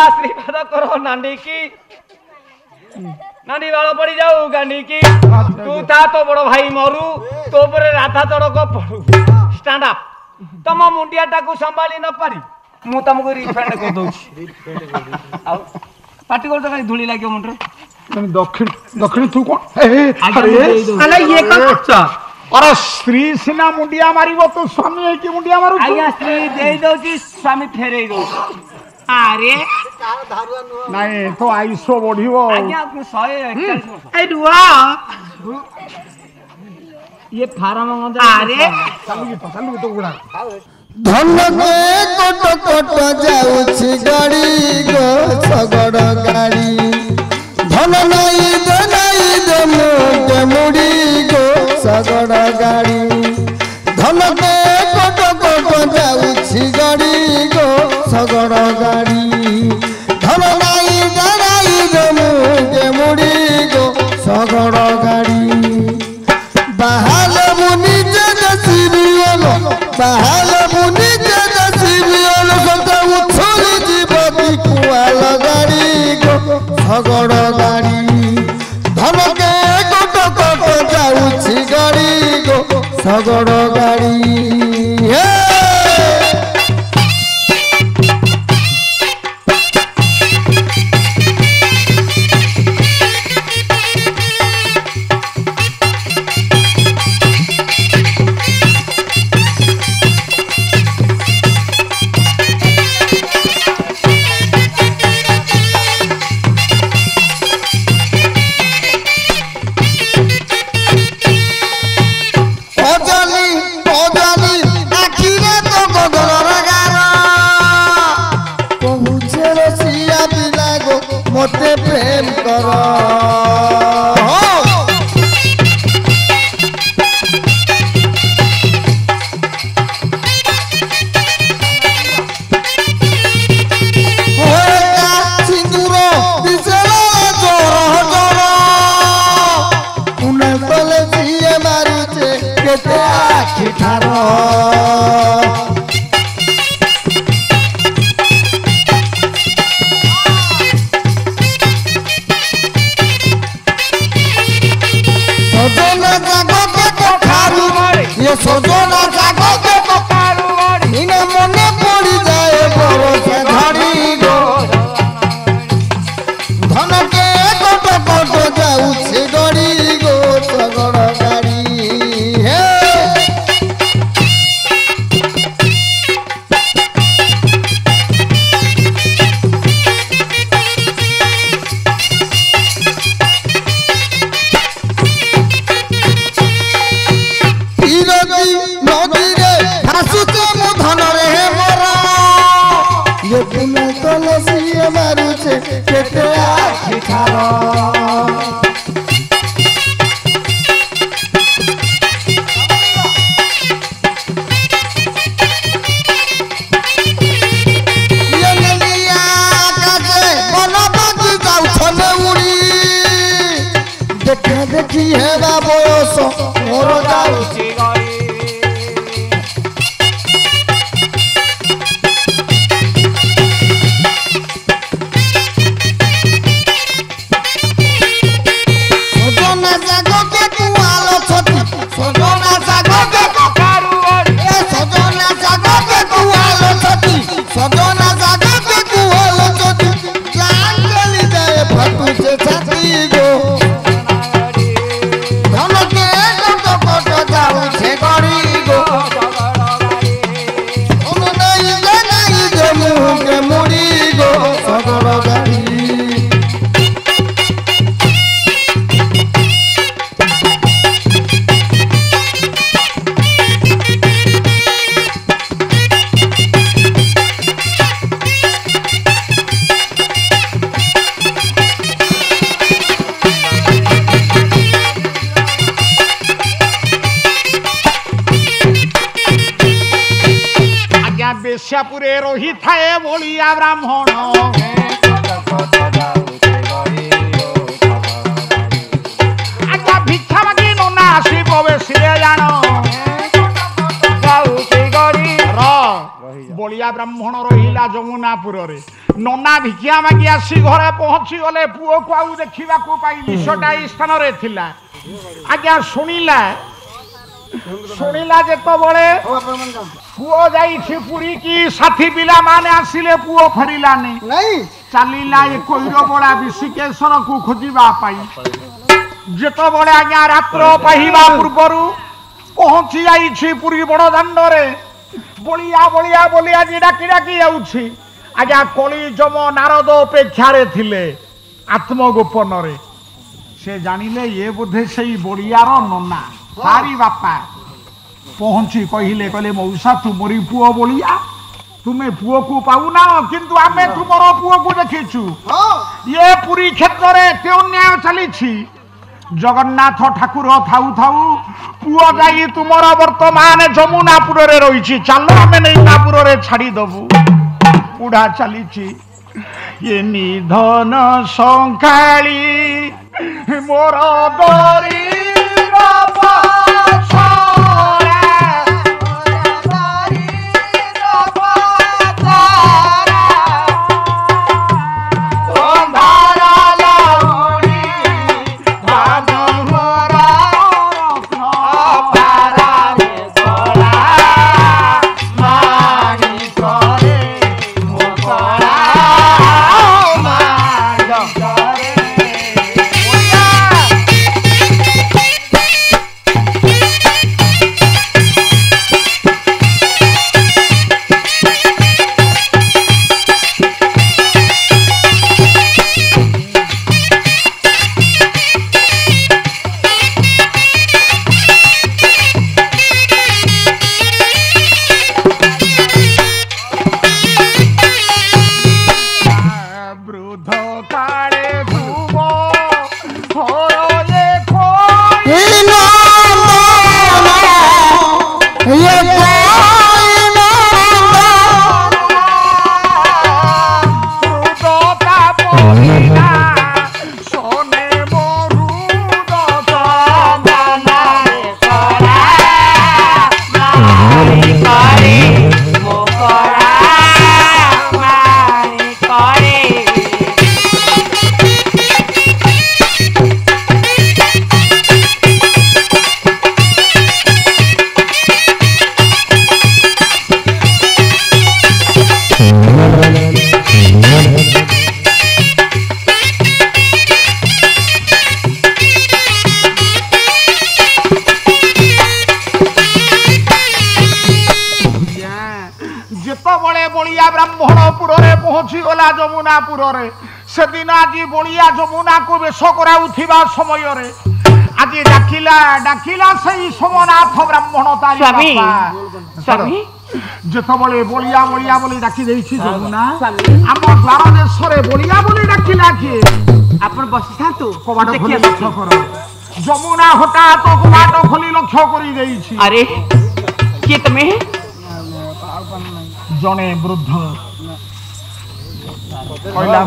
आशीर्वाद करो नानी की नानी बाल पड़ी जाऊ गांडी की तू था तो बड़ भाई मरु तो पर राधा तड़क पड़ू स्टैंड अप तम मुंडिया टाकू संभाली न पारी मु तुमको रिफंड कर दउछी आ पार्टी कर तो धूली लागियो मुंडरे दक्षिण दक्षिण तू कौन अरे ये कौन अच्छा अरे स्त्री सिना मुंडिया मारिबो तो स्वामी है कि मुंडिया मारू आज्ञा स्त्री दे दउची स्वामी फेरे दउ अरे नहीं तो आयुष्य बढ़िबो आज्ञा 141 वर्ष ए रुआ ये फार्म मजा अरे चालू तो गुड़ा धन के कोट कोट जाउछि गाड़ी गो सगड़ गाड़ी धन नहीं दे मुके मुड़ी गो सगड़ गाड़ी धन के कोट कोट जाउछि गाड़ी गो सगड़ गाड़ी धन नहीं दे मुके मुड़ी गो सगड़ गाड़ी बहाल मुनि जग सिरियलो बहाल मुनि जग सिरियलो सत उछली जीवती कुआल गाड़ी गो सगड़ गाड़ी धन के कोट कोट जाउछि गाड़ी गो सगड़ गाड़ी मते प्रेम करो सिंदूर मारुचे केते आखि ठारो सजना जागो के कपारू इने मने पड़ी जाए बरसे धड़ी गो धन के कोट कोट जाउछि गड़ी गो सगड़ गाड़ी हे नदी रे भासुचे मु धन रे मोरा ये पुना तलसी मारुचे केते आखि ठारो ये नदिया काजे बना बाजी जाउ छने उड़ी देखा देखी हेबा बयस मोर जाउछि सजना जागा पे कुआल चोटी जान चली जाए फटू से छाती गो धन के कोट कोट जाऊ छे गड़ी गो हम नहीं दे मुँह के मुड़ी गो सगड़ गाड़ी बेश्यापुरे रही थाए बोलिया ब्राह्मण आज्ञा भिक्षा मागी नना आसी प्रवेश जान बलिया ବ୍ରାହ୍ମଣ ରହିଲା ଯମୁନାପୁରରେ। ନନା ଭିକ୍ଷା ମାଗି ଆସି ଘରେ ପହଞ୍ଚି ଗଲେ, ପୁଅକୁ ଆଉ ଦେଖିବାକୁ ପାଇଲି, ସେଟା ଏଇ ସ୍ଥାନରେ ଥିଲା। ଆଜ୍ଞା ଶୁଣିଲା ଯେତେବେଳେ ପୁଅ ଯାଇଛି ପୁରୀ କି, ସାଥୀ ପିଲାମାନେ ଆସିଲେ, ପୁଅ ଫେରିଲାନି, ଚାଲିଲା ଏ କୈରବଳା ଋଷିକେଶ୍ୱରକୁ ଖୋଜିବା ପାଇଁ। ଯେତେବେଳେ ଆଜ୍ଞା ରାତ୍ର ପାହିବା ପୂର୍ବରୁ ପହଞ୍ଚି ଯାଇଛି ପୁରୀ ବଡ଼ ଦାଣ୍ଡରେ, ବଳିଆ ବଳିଆ ବୋଲି ଆଜି ଡାକି ଡାକି ଯାଉଛି। ଆଜ୍ଞା କଳି ଯମ ନାରଦ ଅପେକ୍ଷାରେ ଥିଲେ ଆତ୍ମଗୋପନରେ। ସେ ଜାଣିଲେ ଏ ବୋଧେ ସେଇ ବଳିଆର ନନା ତାରି ବାପା। ପହଞ୍ଚି କହିଲେ ମଉସା ତୁମରି ପୁଅ ବଳିଆ, ତୁମେ ପୁଅକୁ ପାଉନା, କିନ୍ତୁ ଆମେ ତୁମର ପୁଅକୁ ଦେଖିଛୁ। ଏ ପୁରୀ କ୍ଷେତ୍ରରେ ଏତେ ଅନ୍ୟାୟ ଚାଲିଛି, ଜଗନ୍ନାଥ ଠାକୁର ଥାଉ ଥାଉ ପୁଅ ଯାଇ ତୁମର ବର୍ତ୍ତମାନ ଯମୁନାପୁରରେ ରହିଛି, ଚାଲ ଆମେ ନେଇ ନାପୁରରେ ଛାଡ଼ିଦେବୁ। ବୁଢ଼ା ଚାଲିଛି ଏ ନିଧନ ସଂଖାଳି ମୋର ଦରି ଯମୁନାପୁରରେ ସେଦିନ ଆଜି ବଳିଆ ଯମୁନାକୁ ବେଶ କରାଉଥିବା ସମୟରେ ଆଜି ଡାକିଲା ସେଇ ସୋମନାଥ ବ୍ରାହ୍ମଣ ତାରି ବାପା। ଯେତେବେଳେ ବଳିଆ ବଳିଆ ବୋଲି ଡାକି ଦେଇଛି ଯମୁନା, ଆମ ଦ୍ୱାର ଦେଶରେ ବଳିଆ ବୋଲି ଡାକିଲା କିଏ? ଆପଣ ବସିଥାନ୍ତୁ, କବାଟ ଖୋଲି ଲକ୍ଷ୍ୟ କର। ଯମୁନା ହଠାତ୍ କବାଟ ଖୋଲି ଲକ୍ଷ୍ୟ କରି ଦେଇଛି। ଆରେ କିଏ ତମେ? ଜଣେ ବୃଦ୍ଧ କହିଲା,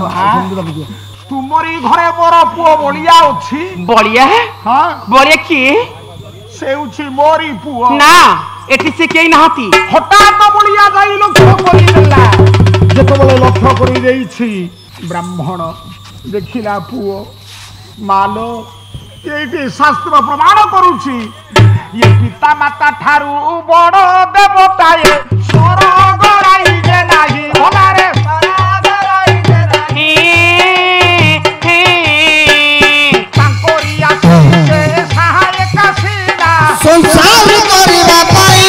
ତୁମରି ଘରେ ମୋର ପୁଅ ବଳିଆ ଅଛି। ବଳିଆ? ହଁ। ବଳିଆ କିଏ? ସେ ହେଉଛି ମୋରି ପୁଅ। ନା, ଏଠି ସେ କେହି ନାହାନ୍ତି। ହଠାତ୍ ବଳିଆ ଯାଇ ଲକ୍ଷ୍ୟ କରିଦେଲା। ଯେତେବେଳେ ଲକ୍ଷ୍ୟ କରି ଦେଇଛି, ବ୍ରାହ୍ମଣ ଦେଖିଲା ପୁଅ, ମାଲୋ ଏଇଠି ଶାସ୍ତ୍ର ପ୍ରମାଣ କରୁଛି ଇଏ ପିତା ମାତା ଠାରୁ ବଡ଼ ଦେବତାଏ ସ୍ୱର୍ଗ ରାଇଜେ ନାହିଁ। ଭଲାରେ संसार करबा पाई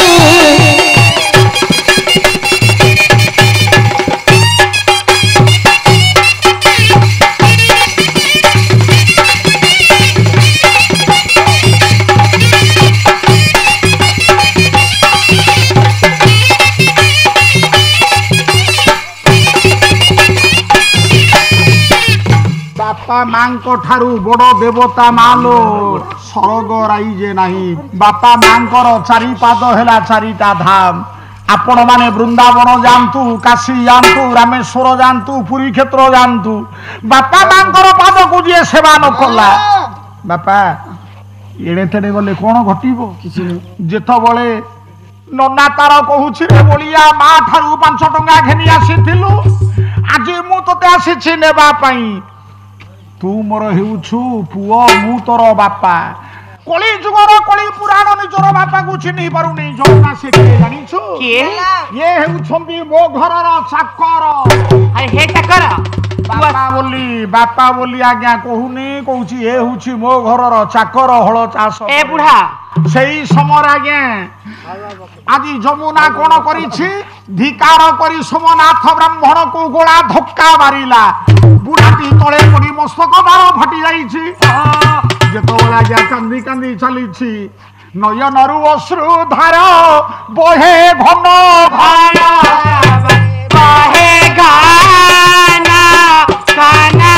बापा मां ठारू बड़ देवता मालो स्वर्ग राइजे नहीं। बापा मांकर चारि पाद है चारिटा धाम। आपण माने वृंदावन जानतु, काशी जानतु, रामेश्वर जानतु, पुरी क्षेत्र जानतु। बापा मांकर पाद को जी सेवा न कला, बापा एड़े तेड़े गले कौन घटब? जेत बड़े ନନା ତାର କହୁଛି ରେ ବଳିଆ ମା ଠାରୁ 5 ଟଙ୍କା ଘେନି ଆସିଥିଲୁ ଆଜି ମୁଁ ତତେ ଆସିଛି ନେବା ପାଇଁ ତୁ ମୋର ହେଉଛୁ ପୁଅ ମୁଁ ତୋର ବାପା କଳି ଯୁଗର କଳି ପୁରାଣ ନିଜର ବାପାକୁ ଚିହ୍ନି ପାରୁନି ଜଣା ସେ କିଏ ଜାଣିଛୁ କିଏ ଇଏ ହେଉଛନ୍ତି ମୋ ଘରର ଚାକର ଆରେ ହେ ଚାକର ବାପା ବୋଲି ଆଜ୍ଞା କହୁନି କହୁଛି ଏ ହଉଛି ମୋ ଘରର ଚାକର ହଳ ଚାଷ ଏ ବୁଢା ସେଇ ସମୟରେ ଆଜ୍ଞା ଆଜି ଯମୁନା କଣ କରିଛି ଧିକାର କରି ସୋମନାଥ ବ୍ରାହ୍ମଣକୁ ଗୋଳା ଧକ୍କା ମାରିଲା ବୁଢାଟି ତଳେ ପଡି ମସ୍ତକ ତାର ଫାଟି ଯାଇଛି ଯେତେବେଳେ ଆଜ୍ଞା କାନ୍ଦି କାନ୍ଦି ଚାଲିଛି ନୟନରୁ ଅଶ୍ରୁ ଧାର ବହେ ଘନ ବହେ ଗାନା ଗାନା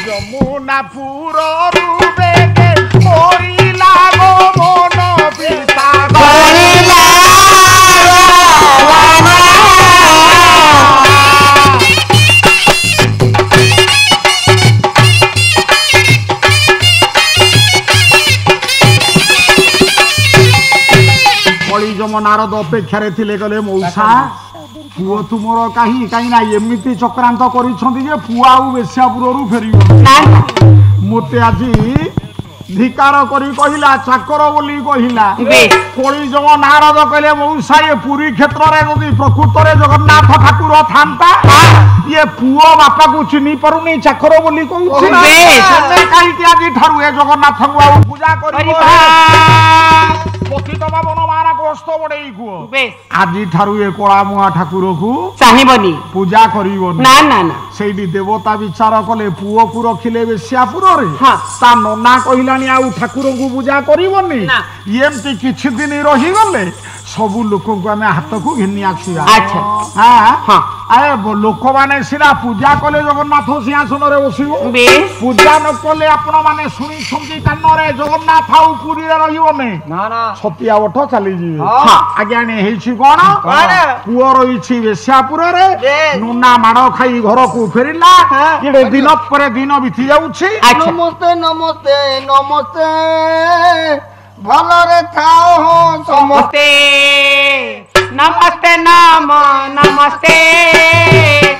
ଯମୁନା ପୁରରୁ ବେଗେ ମରିଲା ଗୋ ମନ ପିତା ନାରଦ ଅପେକ୍ଷାରେ ଥିଲେ ଗଲେ ମଉସା ପୁଅ ତୁମର କାହିଁ ନା ଏମିତି ଚକ୍ରାନ୍ତ କରିଛନ୍ତି ଯେ ପୁଅ ଆଉ ବେଶ୍ୟାପୁରରୁ ଫେରିବ ମୋତେ ଆଜି ଧିକାର କରି କହିଲା ଚାକର ବୋଲି କହିଲା କଳିଯମ ନାରଦ କହିଲେ ମଉସା ଏ ପୁରୀ କ୍ଷେତ୍ରରେ ଯଦି ପ୍ରକୃତରେ ଜଗନ୍ନାଥ ଠାକୁର ଥାନ୍ତା ଇଏ ପୁଅ ବାପାକୁ ଚିହ୍ନି ପାରୁନି ଚାକର ବୋଲି କହୁଛି କାହିଁକି ଆଜି ଠାରୁ ଏ ଜଗନ୍ନାଥଙ୍କୁ ଆଉ ପୂଜା କରିବ ପତିତ ପାବନ ମାନଙ୍କୁ ହସ୍ତ ବଢେଇ କୁହ ଆଜି ଠାରୁ ଏ କଳାମୁହା ଠାକୁରକୁ ଚାହିଁବନି ପୂଜା କରିବନି ନା ନା ନା ସେଇଠି ଦେବତା ବିଚାର କଲେ ପୁଅକୁ ରଖିଲେ ବେଶ୍ୟାପୁରରେ ତା ନନା କହିଲାଣି ଆଉ ଠାକୁରଙ୍କୁ ପୂଜା କରିବନି ଏମିତି କିଛି ଦିନ ରହିଗଲେ ସବୁ ଲୋକଙ୍କୁ ଆମେ ହାତକୁ ଘେନି ଆସିବା ଲୋକମାନେ ସିନା ପୂଜା କଲେ ଜଗନ୍ନାଥ ସିଂହାସନରେ ବସିବ ପୂଜା ନ କଲେ ଆପଣ ମାନେ ଶୁଣିଛନ୍ତି କାନରେ ଜଗନ୍ନାଥ ଆଉ ପୁରୀରେ ରହିବନି ଛତିଆ ବଟ ଚାଲିଯିବେ ଆଜ୍ଞା ହେଇଛି କଣ ପୁଅ ରହିଛି ବେଶ୍ୟାପୁରରେ ନୁନା ମାଡ ଖାଇ ଘରକୁ ଫେରିଲା ଦିନ ପରେ ଦିନ ବିତି ଯାଉଛି ନମସ୍ତେ ନମସ୍ତେ ନମସ୍ତେ ଭଲରେ ଥାଅ ସମସ୍ତେ ନମସ୍ତେ ନମ ନମସ୍ତେ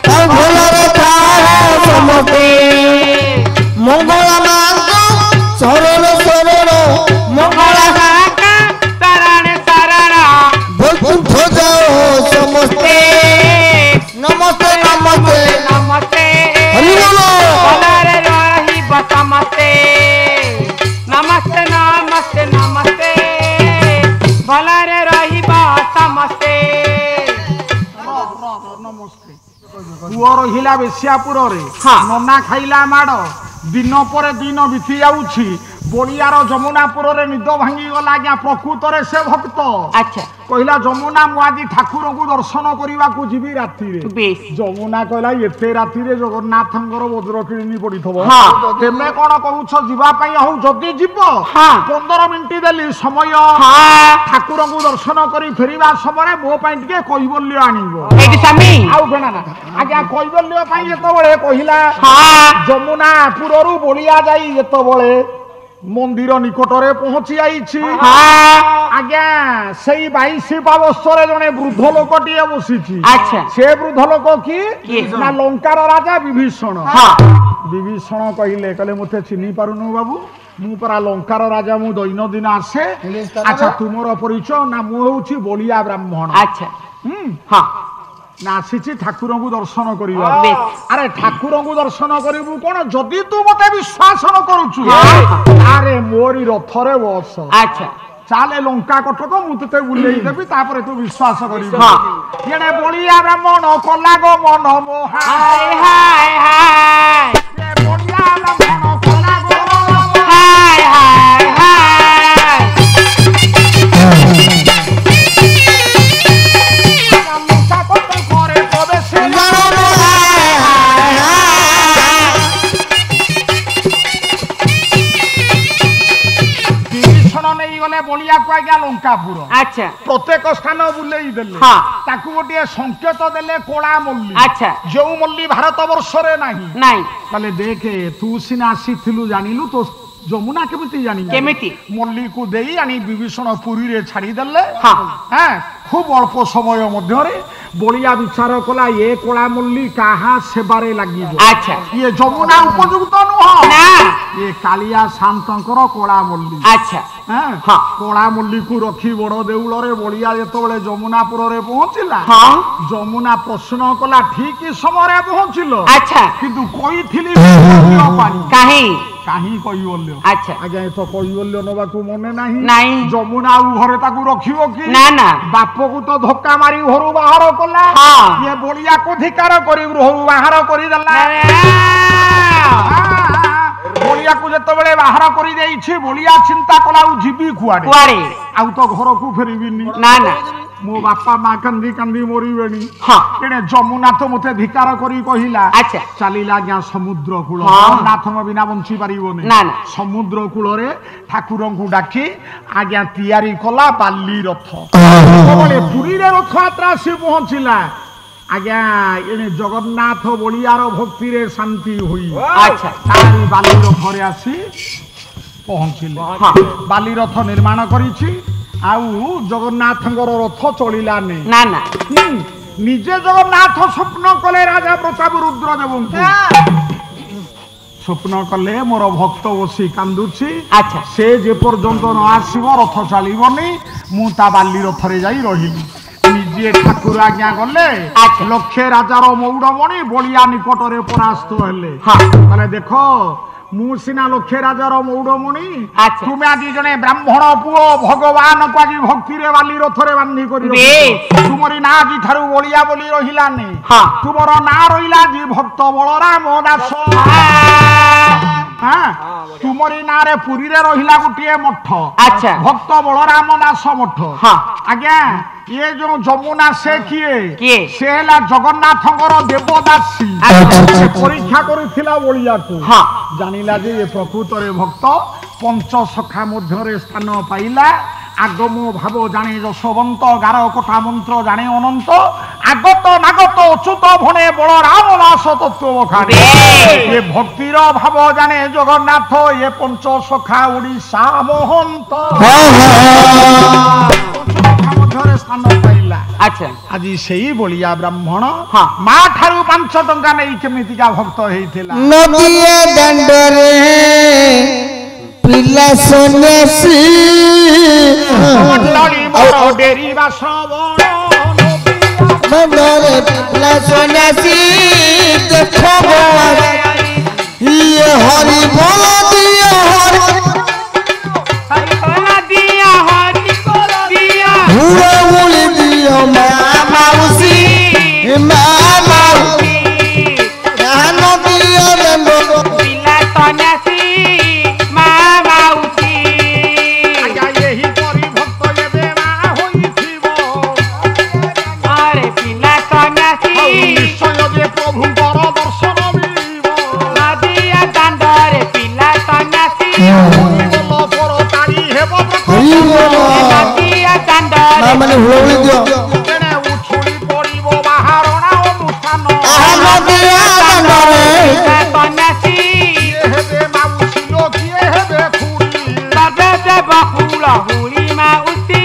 ଭଲରେ ଥାଅ ସମସ୍ତେ ମଙ୍ଗଳ ମାଙ୍କ ଶରଣ ଶରଣ ମଙ୍ଗଳ ମାଙ୍କ ଶରଣ ଶରଣ ବୈକୁଣ୍ଠ ଯାଅ ସମସ୍ତେ ନମସ୍ତେ ନମସ୍ତେ ନମସ୍ତେ ହରିବୋଲ ଭଲରେ ରହିବ ସମସ୍ତେ ନମସ୍ତେ ନମସ୍ତେ ନମସ୍ତେ ଭଲରେ ରହିବ ସମସ୍ତେ ପୁଅ ରହିଲା ବେଶ୍ୟାପୁରରେ ନନା ଖାଇଲା ମାଡ ଦିନ ପରେ ଦିନ ବିତି ଯାଉଛି ବଳିଆର ଯମୁନାପୁରରେ ନିଦ ଭାଙ୍ଗିଗଲା ଆଜ୍ଞା ପ୍ରକୃତରେ ସେ ଭକ୍ତ କହିଲା ଯମୁନା ମୁଁ ଆଜି ଠାକୁରଙ୍କୁ ଦର୍ଶନ କରିବାକୁ ଯିବି ରାତିରେ ଯମୁନା କହିଲା ଏତେ ରାତିରେ ଜଗନ୍ନାଥଙ୍କର ବଜ୍ର କିଣି ପଡିଥିବ ତେମେ କଣ କହୁଛ ଯିବା ପାଇଁ ହଉ ଯଦି ଯିବ 15 ମିନିଟ ଦେଲି ସମୟ ଠାକୁରଙ୍କୁ ଦର୍ଶନ କରି ଫେରିବା ସମୟରେ ମୋ ପାଇଁ ଟିକେ କୈବଲ୍ୟ ଆଣିବ ଆଉ କଣ ନା ଆଜ୍ଞା କୈବଲ୍ୟ ପାଇଁ ଯେତେବେଳେ କହିଲା ଯମୁନାପୁରରୁ ବଳିଆ ଯାଇ ଯେତେବେଳେ ମନ୍ଦିର ନିକଟରେ ପହଞ୍ଚି ଯାଇଛି ଆଜ୍ଞା ସେଇ 22 ପାବସ୍ତରେ ଜଣେ ବୃଦ୍ଧ ଲୋକଟିଏ ବସିଛି ସେ ବୃଦ୍ଧ ଲୋକ କିଏ ନା ଲଙ୍କାର ରାଜା ବିଭୀଷଣ ବିଭୀଷଣ କହିଲେ ମତେ ଚିହ୍ନି ପାରୁନୁ ବାବୁ ମୁଁ ପରା ଲଙ୍କାର ରାଜା ମୁଁ ଦୈନନ୍ଦିନ ଆସେ ଆଚ୍ଛା ତୁମର ପରିଚୟ ନା ମୁଁ ହଉଛି ବଳିଆ ବ୍ରାହ୍ମଣ ନା ଆସିଛି ଠାକୁରଙ୍କୁ ଦର୍ଶନ କରିବା ଆରେ ଠାକୁରଙ୍କୁ ଦର୍ଶନ କରିବୁ କଣ ଯଦି ତୁ ମତେ ବିଶ୍ୱାସ ନ କରୁଛୁ ଆରେ ମୋରି ରଥରେ ବସ ଚାଲେ ଲଙ୍କା କଟକ ମୁଁ ତତେ ବୁଲେଇ ଦେବି ତାପରେ ତୁ ବିଶ୍ୱାସ କରିବୁ ଏଣେ ବଳିଆ ବ୍ରାହ୍ମଣ କଲା ଗୋ ମନ ମୋହା ବଳିଆ ବ୍ରାହ୍ମଣ କଲା ଗୋ ବିଭୀଷଣ ନେଇଗଲେ ବଳିଆକୁ ଆଜ୍ଞା ଲଙ୍କାପୁର। ଆଚ୍ଛା ପ୍ରତ୍ୟେକ ସ୍ଥାନ ବୁଲେଇ ଦେଲେ। ହଁ। ତାକୁ ଗୋଟିଏ ସଂକେତ ଦେଲେ କଳା ମଲ୍ଲି। ଆଚ୍ଛା ଯେଉଁ ମଲ୍ଲି ଭାରତ ବର୍ଷରେ ନାହିଁ। ନାଇଁ ତାହେଲେ ଦେଖେ ତୁ ସିନା ଆସିଥିଲୁ ଜାଣିଲୁ ତ ଯମୁନା କେମିତି ଜାଣିଲୁ? କେମିତି? ମଲ୍ଲିକୁ ଦେଇ ଆଣି ବିଭୀଷଣ ପୁରୀରେ ଛାଡ଼ିଦେଲେ। ହଁ। খুব অল্প সময় মধ্যে বলিয়া বিচার কলা এ কলা মল্লি কাহা সেবারে লাগিব। আচ্ছা ইয়ে যমুনা উপযুক্ত নুহ না এ কালিয়া শান্তঙ্কর কলা মল্লি। আচ্ছা হ্যাঁ হ্যাঁ। কলা মল্লিকু রখি বড় দেউলরে বলিয়া যেতবে যমুনাপুরে পৌঁছিলা হ্যাঁ যমুনা প্রশ্ন কলা ঠিক সময়ে পৌঁছিল। আচ্ছা কিন্তু কইথিলি পানি কাহি কাহি কইবল্য। আচ্ছা আজ্ঞা এ তো কইবল্য নবাকু মনে ନାହିଁ। নাই যমুনা ଆଉ ঘরে তাকু রখিব কি? না না বাপকু তো ধক্কা মারি ঘরু বাহার কলা। হ্যাঁ। ইয়ে বলিয়াকু ধিকার করি ঘরু বাহার করি দেলা। বলিয়াকু যেতবেলে বাহার করি দেইছি বলিয়া চিন্তা কলা আউ জিবি কুয়াড়ে কুয়াড়ে আউ তো ঘরকু ফেরিবিনি। না না মো বাপা মা কান্দি কান্দি মরিবেনি। হ্যাঁ তেণে যমুনা তো মতে ধিকার করি কহিলা আচ্ছা চালিলা আজ্ঞা সমুদ্র কূল। হ্যাঁ। নাথঙ্গ বিনা বঞ্চি পারিবনি। না না সমুদ্র কূলরে ঠাকুরଙ୍କୁ ডাকি আজ্ঞা ତିଆରି কলা বালি রথ। যেতବେଳେ পুরীরে রথযাত্রা আসি পৌঁছিলা আজ্ঞা এনে জগন্নাথ বলিয়ার ভক্তিরে শান্তি হই আচ্ছা তারি বালি রথরে আসি পৌঁছিলে। হ্যাঁ বালি রথ নির্মাণ করিছি আউ জগন্নাথঙ্কর রথ চলিলা নেই। না না নিজে জগন্নাথ স্বপ্ন কলে রাজা প্রতাপ রুদ্রদেবଙ୍କୁ স্বপ্ন কলে মোর ভক্ত বসি কান্দুছি আচ্ছা সে যে পর্যন্ত ন আসিব রথ চালিবনি মু তা বালি রথরে যাই রহিলি। নিজে ঠাকুর আজ্ঞা গলে আচ্ছা। লক্ষে রাজার মৌড়মণি বলিয়া নিকটরে পরাস্ত হেলে। হ্যাঁ তাহলে দেখো মু সিনা লক্ষে রাজার মৌড়মণি আচ্ছা। তুমি আজ জনে ব্রাহ্মণ পুয় ভগবান আজি ভক্তিরে বালি রথরে বান্ধি করি বেশ। তুমরি না আজি ঠারু বলিয়া বলি রহিলানি। হ্যাঁ তুমর না রহিলা জি ভক্ত বলরাম দাস। হ্যাঁ তুমরি নারে পুরীরে রহিলা গোটিয়ে মঠ আচ্ছা ভক্ত বলরাম দাস মঠ। হ্যাঁ আজ্ঞা ইয়ে যে যমুনা সে কিয়ে কিয়ে? সে হেলা জগন্নাথঙ্কর দেবদাসী। আচ্ছা। সে পরীক্ষা করিছিলা বলিয়াকু হ্যাঁ জানিলা যে এ প্রকৃতরে ভক্ত পঞ্চসখা মধ্যরে স্থান পাইলা। আগম ভাব জানে যশবন্ত গার কোটা মন্ত্র জানে অনন্ত আগত নাগত অচ্যুত ভনে বলরাম দাস তত্ত্ব বখানে। এ ভক্তির ভাব জানে জগন্নাথ এ পঞ্চসখা ওড়িশা মহন্ত মধ্যরে স্থান পাইলা। আচ্ছা আজি সেই বলিয়া ব্রাহ্মণ হ্যাঁ। মা ঠারু 5 টঙ্কা নেই কেমিতিকা ভক্ত হইଥିଲା। নদিয়া দাণ্ডরে পিলা সন্ন্যাসী মণ্ডলী মোর ডেরিবা শ্রবণ দাণ্ডরে পিলা সন্ন্যাসী দেখো ইয়ে হরি বল দিয়ে হরি দিয়া হরি দিয়া হুড়ে উড়ি দিও মা মাউসি মা মাউসি নদিয়া দাণ্ডর পিলা সন্ন্যাসী মা মাউসী আজ্ঞা এহি পরি ভক্ত এবে মা হইথিব। আরে পিলা সন্ন্যাসী নিশ্চয় যে প্রভুঙ্কর দর্শন মিলিব। নদিয়া দাণ্ডরে পিলা সন্ন্যাসী বল পর তারি হেব হরি বল নদিয়া দাণ্ডরে মা মানে হুড়ে উড়ি দিও তেনে উছুলি পড়িব বাহারণা অনুষ্ঠান। নদিয়া দাণ্ডরে পিলা সন্ন্যাসী কিয়ে হেবে মাউসি লো কিয়ে হেবে খুড়ি। তবে দেব হুল হুড়ি মাউসী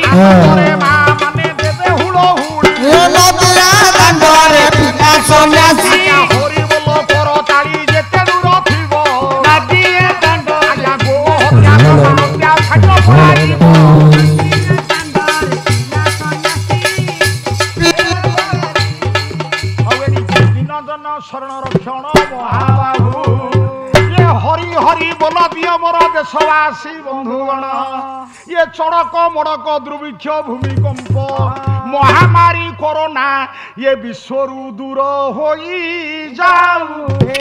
আনন্দরে মা মানে দেবে হুড়ো হুড়ি। নদিয়া দাণ্ডরে পিলা সন্ন্যাসী হরি বল পর তারি যেতে দূর থিব। নদিয়া দাণ্ডরে আজ্ঞা গো হত্যা করা হত্যা খাদ্য পড়াইব। দীনজন শরণ রক্ষণ মহাবাহু ইয়ে হরি হরি বল দিয় মোর দেশবাসী বন্ধুগণ। ইয়ে চড়ক মড়ক দুর্ভিক্ষ ভূমিকম্প মহামারী করোনা ইয়ে বিশ্বরু দূর হই যাও হে।